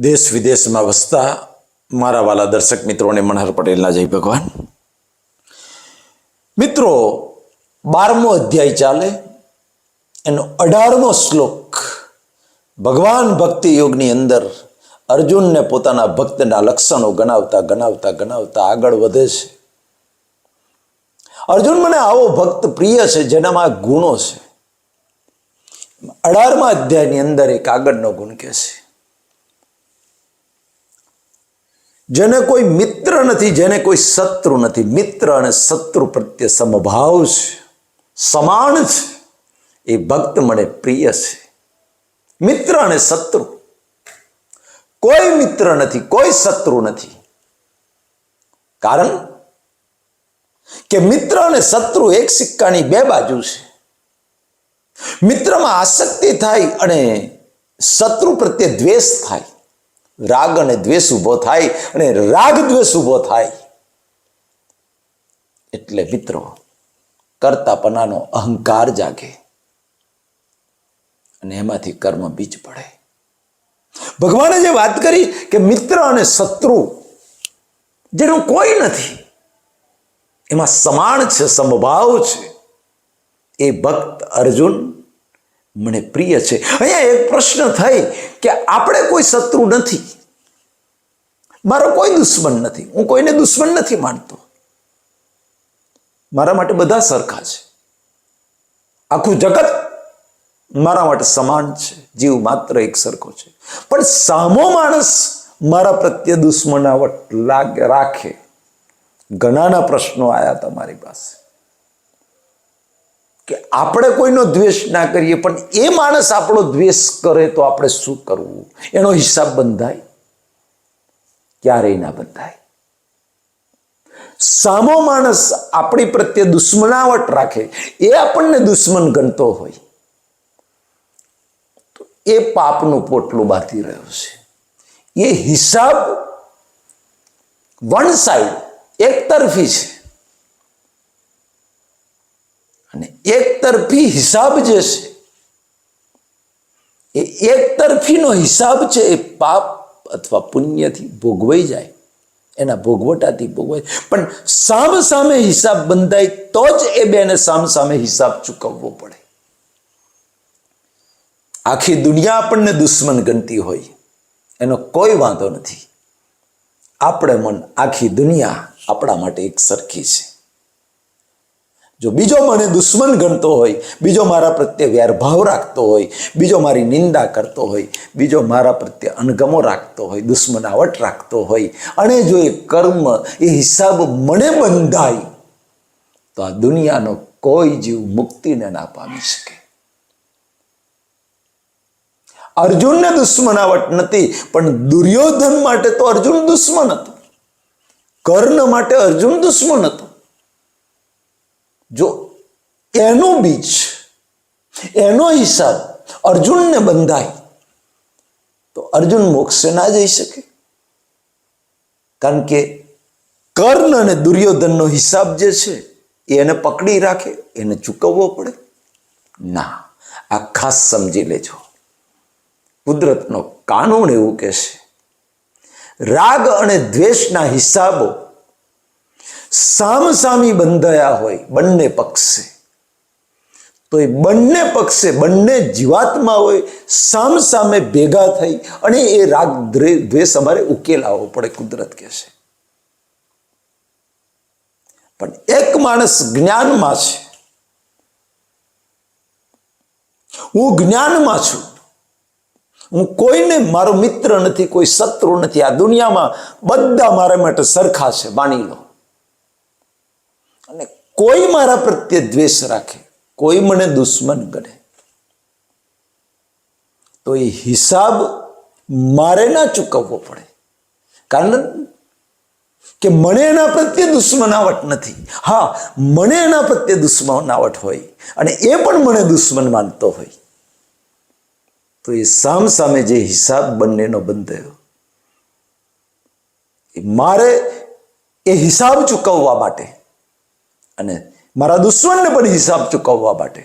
દેશ વિદેશમાં વસતા મારા વાલા દર્શક મિત્રોને મનહર પટેલના જય ભગવાન. મિત્રો, 12મો અધ્યાય ચાલે, એનો 18મો શ્લોક ભગવાન ભક્તિ યોગની અંદર અર્જુનને પોતાના ભક્તના લક્ષણો ગણાવતા ગણાવતા ગણાવતા આગળ વધે છે. અર્જુન, મને આવો ભક્ત પ્રિય છે જેનામાં ગુણો છે. 18મા અધ્યાયની અંદર એક આગળનો ગુણ કહે છે, જેને કોઈ મિત્ર નથી, જેને કોઈ શત્રુ નથી. મિત્ર અને શત્રુ પ્રત્યે સમભાવ છે, સમાન છે. એ ભક્ત મને પ્રિય છે. મિત્ર અને શત્રુ, કોઈ મિત્ર નથી, કોઈ શત્રુ નથી. કારણ કે મિત્ર અને શત્રુ એક સિક્કાની બે બાજુ છે. મિત્રમાં આસક્તિ થાય અને શત્રુ પ્રત્યે દ્વેષ થાય. રાગ અને દ્વેષ ઊભો થાય અને રાગ દ્વેષ ઊભો થાય એટલે મિત્રો કરતાપણાનો અહંકાર જાગે અને એમાંથી કર્મ બીજ પડે. ભગવાને જે વાત કરી કે મિત્ર અને શત્રુ જેનું કોઈ નથી, એમાં સમાન છે, સમભાવ છે, એ ભક્ત અર્જુન મને પ્રિય છે. અહીંયા એક પ્રશ્ન થાય કે આપણે કોઈ શત્રુ નથી, મારો કોઈ દુશ્મન નથી, હું કોઈને દુશ્મન નથી માનતો. મારા માટે બધા સરખા છે. આખું જગત મારા માટે સમાન છે, જીવ માત્ર એક સરખો છે. પણ સામો માણસ મારા પ્રત્યે દુશ્મનાવટ રાખે. ઘણાના પ્રશ્નો આવ્યા તમારી પાસે કે આપણે કોઈનો દ્વેષ ના કરીએ, પણ એ માણસ આપણો દ્વેષ કરે તો આપણે શું કરવું? એનો હિસાબ બંધાય? ક્યારેય ના બંધાય. સામો માણસ આપણી પ્રત્યે દુશ્મનાવટ રાખે, એ આપણને દુશ્મન ગણતો હોય તો એ પાપનું પોટલું બાંધી રહ્યો છે. એ હિસાબ વન સાઈડ, એક તરફી છે. અને એક તરફી હિસાબ જે છે, એ એક તરફીનો હિસાબ છે, એ પાપ અથવા પુણ્યથી ભોગવાઈ જાય, એના ભોગવટાથી ભોગવાય. પણ સામ સામે હિસાબ બંધાય તો જ એ બેને સામ સામે હિસાબ ચૂકવવો પડે. આખી દુનિયા આપણને દુશ્મન ગણતી હોય એનો કોઈ વાંધો નથી. આપણે મન, આખી દુનિયા આપણા માટે એક સરખી છે. જો બીજો મને દુશ્મન ગણતો હોય, બીજો મારા પ્રત્યે વેરભાવ રાખતો હોય, બીજો મારી નિંદા કરતો હોય, બીજો મારા પ્રત્યે અણગમો રાખતો હોય, દુશ્મનાવટ રાખતો હોય, અને જો એ કર્મ, એ હિસાબ મને બંધાય તો આ દુનિયાનો કોઈ જીવ મુક્તિને ના પામી શકે. અર્જુનને દુશ્મનાવટ નથી, પણ દુર્યોધન માટે તો અર્જુન દુશ્મન હતો. કર્ણ માટે અર્જુન દુશ્મન હતો. જો એનો બીજ, એનો હિસાબ અર્જુનને બંધાય તો અર્જુન મોક્ષે ના જઈ શકે. કારણ કે કર્ણ અને દુર્યોધનનો હિસાબ જે છે એને પકડી રાખે, એને ચૂકવવો પડે. ના, આ ખાસ સમજી લેજો. કુદરતનો કાનૂન એવું કહે છે, રાગ અને દ્વેષના હિસાબો સામસામી બંધાયા હોય બંને પક્ષે, તો એ બંને પક્ષે, બંને જીવાત્મા હોય, સામસામે ભેગા થઈ અને એ રાગ દ્વેષ અમારે ઉકેલાવવો પડે, કુદરત કહે છે. પણ એક માણસ જ્ઞાનમાં છે, હું જ્ઞાનમાં છું, હું કોઈને મારો મિત્ર નથી, કોઈ શત્રુ નથી, આ દુનિયામાં બધા મારા માટે સરખા છે માની લો, અને કોઈ મારા પ્રત્યે દ્વેષ રાખે, કોઈ મને દુશ્મન ગણે, તો એ હિસાબ મારે ના ચૂકવવો પડે. કારણ કે મને એના પ્રત્યે દુશ્મનાવટ નથી. હા, મને એના પ્રત્યે દુશ્મનાવટ હોય અને એ પણ મને દુશ્મન માનતો હોય, તો એ સામ સામે જે હિસાબ બંનેનો બંધાયો, મારે એ હિસાબ ચૂકવવા માટે અને મારા દુશ્મનને પણ હિસાબ ચૂકવવા માટે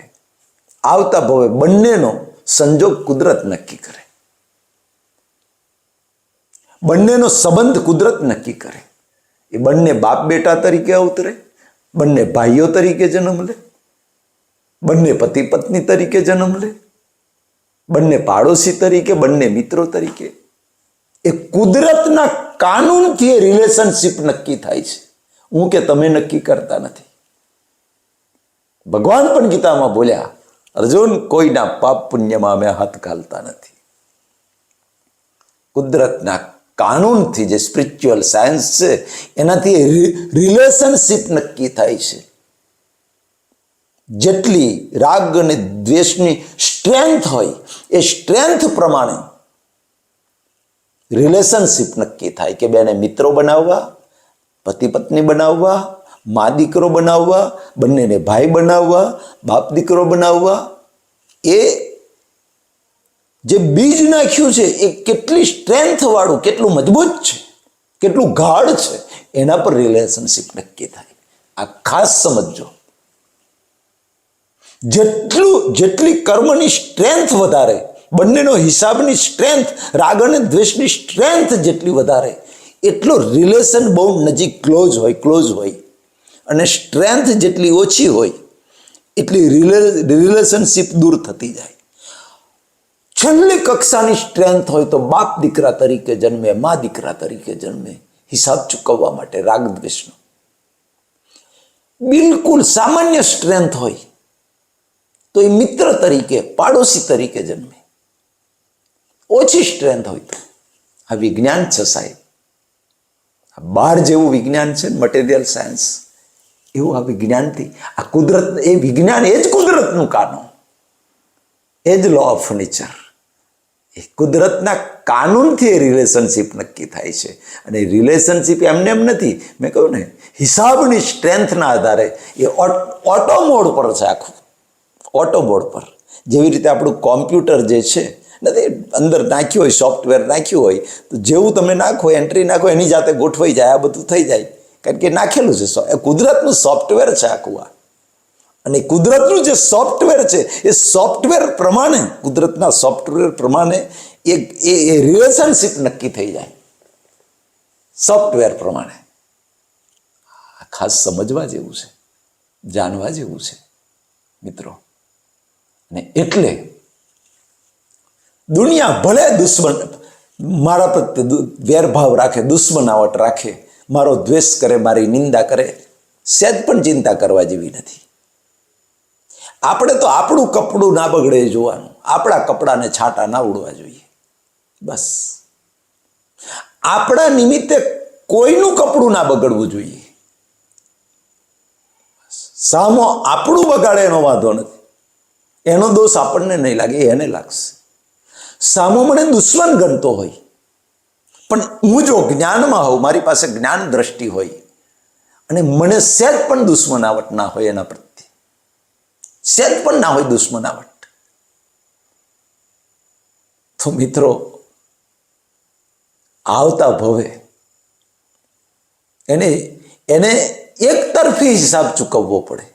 આવતા ભવે બંનેનો સંજોગ કુદરત નક્કી કરે. બંનેનો સંબંધ કુદરત નક્કી કરે. એ બંને બાપ બેટા તરીકે અવતરે, બંને ભાઈઓ તરીકે જન્મ લે, બંને પતિ પત્ની તરીકે જન્મ લે, બંને પાડોશી તરીકે, બંને મિત્રો તરીકે. એ કુદરતના કાનૂનથી એ રિલેશનશિપ નક્કી થાય છે. હું કે તમે નક્કી કરતા નથી. ભગવાન પણ ગીતામાં બોલ્યા, અર્જુન, કોઈના પાપ પુણ્યમાં અમે હાથ ઘાલતા નથી. કુદરતના કાનૂનથી, જે સ્પિરિચ્યુઅલ સાયન્સ છે, એનાથી રિલેશનશિપ નક્કી થાય છે. જેટલી રાગ અને દ્વેષની સ્ટ્રેન્થ હોય એ સ્ટ્રેન્થ પ્રમાણે રિલેશનશિપ નક્કી થાય કે બેને મિત્રો બનાવવા, પતિ પત્ની બનાવવા, મા દીકરો બનાવવા, બંનેને ભાઈ બનાવવા, બાપ દીકરો બનાવવા. એ જે બીજ નાખ્યું છે એ કેટલી સ્ટ્રેન્થ વાળું, કેટલું મજબૂત છે, કેટલું ગાઢ છે, એના પર રિલેશનશિપ નક્કી થાય. આ ખાસ સમજો. જેટલી કર્મની સ્ટ્રેન્થ વધારે, બંનેનો હિસાબની સ્ટ્રેન્થ, રાગ અને દ્વેષની સ્ટ્રેન્થ જેટલી વધારે, એટલો રિલેશન બહુ નજીક ક્લોઝ હોય. અને સ્ટ્રેન્થ જેટલી ઓછી હોય એટલી રિલેશનશિપ દૂર થતી જાય. છેલ્લી કક્ષાની સ્ટ્રેન્થ હોય તો બાપ દીકરા તરીકે જન્મે, મા દીકરા તરીકે જન્મે, હિસાબ ચૂકવવા માટે રાગ દ્વેષનો. બિલકુલ સામાન્ય સ્ટ્રેન્થ હોય તો એ મિત્ર તરીકે, પાડોશી તરીકે જન્મે. ઓછી સ્ટ્રેન્થ હોય તો આ વિજ્ઞાન છે સાહેબ. બહાર જેવું વિજ્ઞાન છે મટીરિયલ સાયન્સ, એવું આ વિજ્ઞાનથી, આ કુદરત, એ વિજ્ઞાન એ જ કુદરતનું કાનૂન, એ જ લો ઓફ નેચર. એ કુદરતના કાનૂનથી એ રિલેશનશિપ નક્કી થાય છે. અને રિલેશનશિપ એમને એમ નથી. મેં કહ્યું ને, હિસાબની સ્ટ્રેન્થના આધારે એ ઓટો મોડ પર છે આખું. ઓટો મોડ પર. જેવી રીતે આપણું કોમ્પ્યુટર જે છે, નથી અંદર નાખ્યું હોય, સોફ્ટવેર નાખ્યું હોય, તો જેવું તમે નાખો, એન્ટ્રી નાખો, એની જાતે ગોઠવાઈ જાય, આ બધું થઈ જાય, કારણ કે નાખેલું છે. એ કુદરતનું સોફ્ટવેર છે આખું આ. અને કુદરતનું જે સોફ્ટવેર છે એ સોફ્ટવેર પ્રમાણે, કુદરતના સોફ્ટવેર પ્રમાણે એ રિલેશનશિપ નક્કી થઈ જાય, સોફ્ટવેર પ્રમાણે. ખાસ સમજવા જેવું છે, જાણવા જેવું છે મિત્રો. અને એટલે દુનિયા ભલે દુશ્મન, મારા પ્રત્યે વેરભાવ રાખે, દુશ્મનાવટ રાખે, મારો દ્વેષ કરે, મારી નિંદા કરે, સહેજ પણ ચિંતા કરવા જેવી નથી. આપણે તો આપણું કપડું ના બગડે જોવાનું, આપણા કપડાને છાંટા ના ઉડવા જોઈએ. બસ આપણા નિમિત્તે કોઈનું કપડું ના બગડવું જોઈએ. સામો આપણું બગાડે એનો વાંધો નથી, એનો દોષ આપણને નહીં લાગે, એને લાગશે. સામો મને દુશ્મન ગણતો હોય, પણ હું જો જ્ઞાનમાં હોઉં, મારી પાસે જ્ઞાન દ્રષ્ટિ હોય, અને મને સહેજ પણ દુશ્મનાવટ ના હોય એના પ્રત્યે, સહેજ પણ ના હોય દુશ્મનાવટ, તો મિત્રો આવતા ભવે એને એક તરફી હિસાબ ચૂકવવો પડે,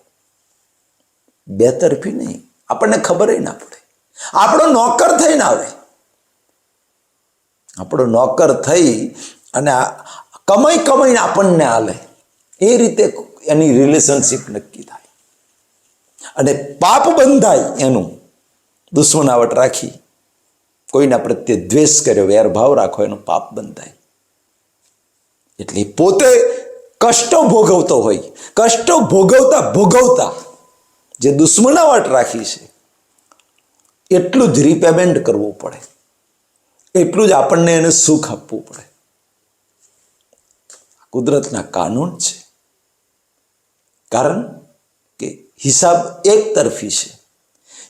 બે તરફી નહીં. આપણને ખબર ના પડે. આપણો નોકર થઈને આવે, આપણો નોકર થઈ અને કમાઈને આપણને આલે, એ રીતે એની રિલેશનશિપ નક્કી થાય. અને પાપ બંધાય એનું, દુશ્મનાવટ રાખી, કોઈના પ્રત્યે દ્વેષ કર્યો, વેરભાવ રાખો, એનું પાપ બંધાય. એટલે પોતે કષ્ટો ભોગવતો હોય, કષ્ટો ભોગવતા જે દુશ્મનાવટ રાખી છે, એટલું જ રિપેમેન્ટ કરવું પડે, એટલું જ આપણને એને સુખ આપવું પડે. કુદરતના કાનૂન છે. કારણ કે હિસાબ એક તરફી છે.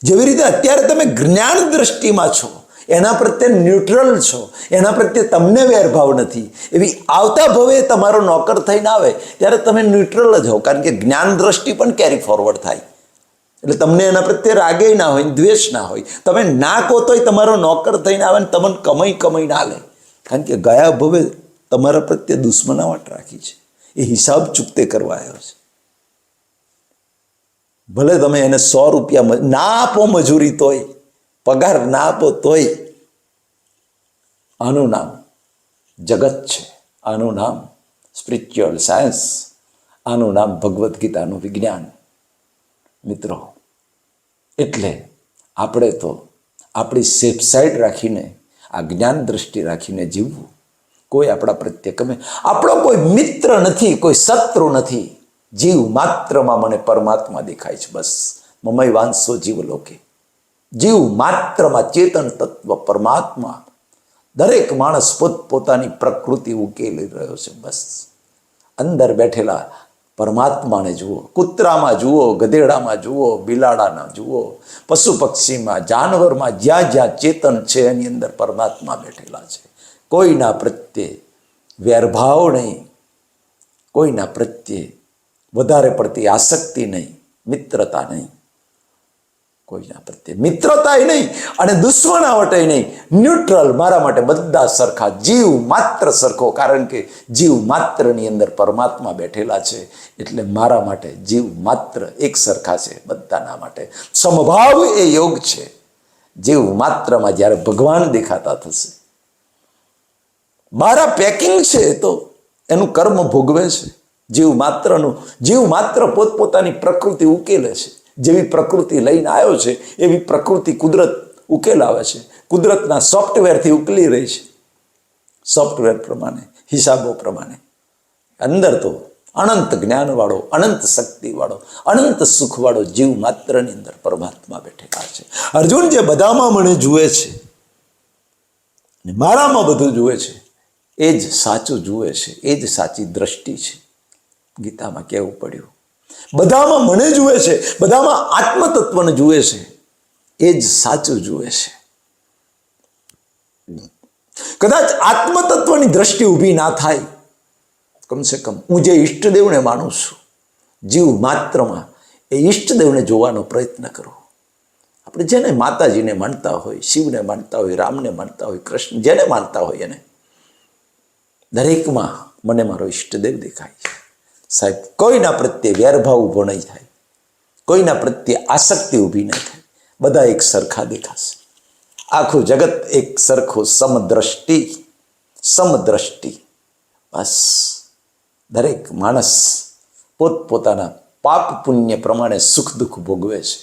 જેવી રીતે અત્યારે તમે જ્ઞાન દ્રષ્ટિમાં છો, એના પ્રત્યે ન્યુટ્રલ છો, એના પ્રત્યે તમને વેરભાવ નથી, એવી આવતા ભવે તમારો નોકર થઈને આવે ત્યારે તમે ન્યુટ્રલ જ હો, કારણ કે જ્ઞાન દ્રષ્ટિ પણ કેરી ફોરવર્ડ થાય. એટલે તમને એના પ્રત્યે રાગે ના હોય, દ્વેષ ના હોય. તમે ના કહો તોય તમારો નોકર થઈને આવે ને તમને કમાઈ ના લે, કારણ કે ગયા ભવે તમારા પ્રત્યે દુશ્મનાવટ રાખી છે, એ હિસાબ ચૂકતે કરવા આવ્યો છે. ભલે તમે એને 100 રૂપિયા ના આપો મજૂરી તોય, પગાર ના આપો તોય, આનું નામ જગત છે, આનું નામ સ્પિરિચ્યુઅલ સાયન્સ, આનું નામ ભગવદ્ ગીતાનું વિજ્ઞાન. મિત્રો, એટલે આપણે તો આપણી સેફ સાઈડ રાખીને, આ જ્ઞાન દ્રષ્ટિ રાખીને જીવવું. કોઈ આપણા પ્રત્યે ગમે, આપણો કોઈ મિત્ર નથી, કોઈ શત્રુ નથી. જીવ માત્રમાં મને પરમાત્મા દેખાય છે, બસ. મમય વાંસો જીવ લોકે. જીવ માત્રમાં ચેતન તત્વ પરમાત્મા. દરેક માણસ પોતપોતાની પ્રકૃતિ ઉકેલી રહ્યો છે, બસ. અંદર બેઠેલા પરમાત્માને જુઓ. કૂતરામાં જુઓ, ગધેડામાં જુઓ, બિલાડામાં જુઓ, પશુ પક્ષીમાં, જાનવરમાં, જ્યાં જ્યાં ચેતન છે એની અંદર પરમાત્મા બેઠેલા છે. કોઈના પ્રત્યે વેરભાવ નહીં, કોઈના પ્રત્યે વધારે પડતી આસક્તિ નહીં, મિત્રતા નહીં, કોઈના પ્રત્યે મિત્રતાય નહીં અને દુશ્મનાવટય નહીં. ન્યુટ્રલ. મારા માટે બધા સરખા, જીવ માત્ર સરખો. કારણ કે જીવ માત્રની અંદર પરમાત્મા બેઠેલા છે, એટલે મારા માટે જીવ માત્ર એક સરખા છે બધાના માટે. સમભાવ એ યોગ છે. જીવ માત્રમાં જ્યારે ભગવાન દેખાતા થશે, મારા પેકિંગ છે તો એનું કર્મ ભોગવે છે. જીવ માત્ર પોતપોતાની પ્રકૃતિ ઉકેલે છે. જેવી પ્રકૃતિ લઈને આવ્યો છે એવી પ્રકૃતિ કુદરત ઉકેલ આવે છે. કુદરતના સોફ્ટવેરથી ઉકેલી રહી છે. સોફ્ટવેર પ્રમાણે, હિસાબો પ્રમાણે. અંદર તો અનંત જ્ઞાનવાળો, અનંત શક્તિવાળો, અનંત સુખવાળો જીવ માત્રની અંદર પરમાત્મા બેઠેલા છે. અર્જુન જે બધામાં મને જુએ છે ને મારામાં બધું જુએ છે, એ જ સાચું જુએ છે, એ જ સાચી દ્રષ્ટિ છે. ગીતામાં કહેવું પડ્યું, બધામાં મને જુએ છે, બધામાં આત્મતત્વને જુએ છે, એ જ સાચું જુએ છે. કદાચ આત્મતત્વની દ્રષ્ટિ ઊભી ના થાય, કમસે કમ હું જે ઈષ્ટદેવને માનું છું, જીવ માત્રમાં એ ઈષ્ટદેવને જોવાનો પ્રયત્ન કરો. આપણે જેને માતાજીને માનતા હોય, શિવને માનતા હોય, રામને માનતા હોય, કૃષ્ણ, જેને માનતા હોય એને, દરેકમાં મને મારો ઈષ્ટદેવ દેખાય છે. સાહેબ, કોઈના પ્રત્યે વેરભાવ ઊભો નહીં થાય, કોઈના પ્રત્યે આસક્તિ ઊભી નહીં થાય. બધા એક સરખા દેખાશે. આખું જગત એક સરખું. સમદ્રષ્ટિ. બસ. દરેક માણસ પોતપોતાના પાપ પુણ્ય પ્રમાણે સુખ દુઃખ ભોગવે છે.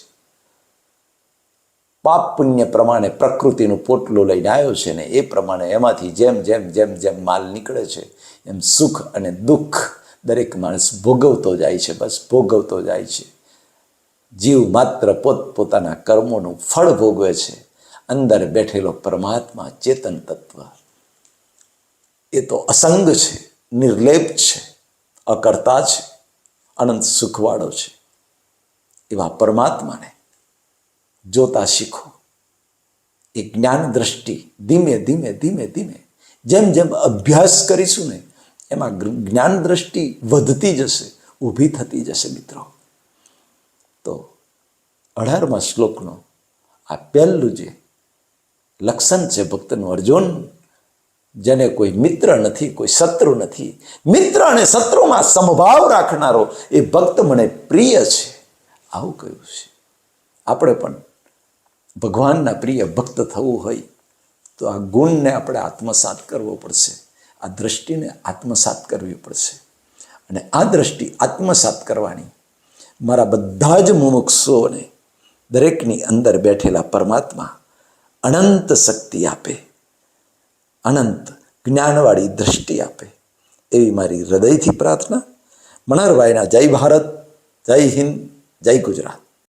પાપ પુણ્ય પ્રમાણે પ્રકૃતિનું પોટલું લઈને આવ્યો છે ને એ પ્રમાણે એમાંથી જેમ જેમ જેમ જેમ માલ નીકળે છે એમ સુખ અને દુઃખ દરેક માણસ ભોગવતો જાય છે. બસ ભોગવતો જાય છે. જીવ માત્ર પોતપોતાના કર્મોનું ફળ ભોગવે છે. અંદર બેઠેલો પરમાત્મા ચેતન તત્વ એ તો અસંગ છે, નિર્લેપ છે, અકર્તા છે, અનંત સુખવાળો છે. એવા પરમાત્માને જોતા શીખો. એ જ્ઞાન દ્રષ્ટિ ધીમે ધીમે ધીમે ધીમે જેમ જેમ અભ્યાસ કરીશું ને એમાં જ્ઞાન દ્રષ્ટિ વધતી જશે, ઊભી થતી જશે. મિત્રો, તો 18મા શ્લોકનો આ પહેલું જે લક્ષણ છે ભક્તનું, અર્જુન, જેને કોઈ મિત્ર નથી, કોઈ શત્રુ નથી, મિત્ર અને શત્રુમાં સમભાવ રાખનારો એ ભક્ત મને પ્રિય છે, આવું કહ્યું છે. આપણે પણ ભગવાનના પ્રિય ભક્ત થવું હોય તો આ ગુણને આપણે આત્મસાત કરવો પડશે, આ દ્રષ્ટિને આત્મસાત કરવી પડશે. અને આ દ્રષ્ટિ આત્મસાત કરવાની મારા બધા જ મુમુક્ષુઓને દરેકની અંદર બેઠેલા પરમાત્મા અનંત શક્તિ આપે, અનંત જ્ઞાનવાળી દ્રષ્ટિ આપે, એવી મારી હૃદયથી પ્રાર્થના. મનહરભાઈના જય ભારત, જય હિન્દ, જય ગુજરાત.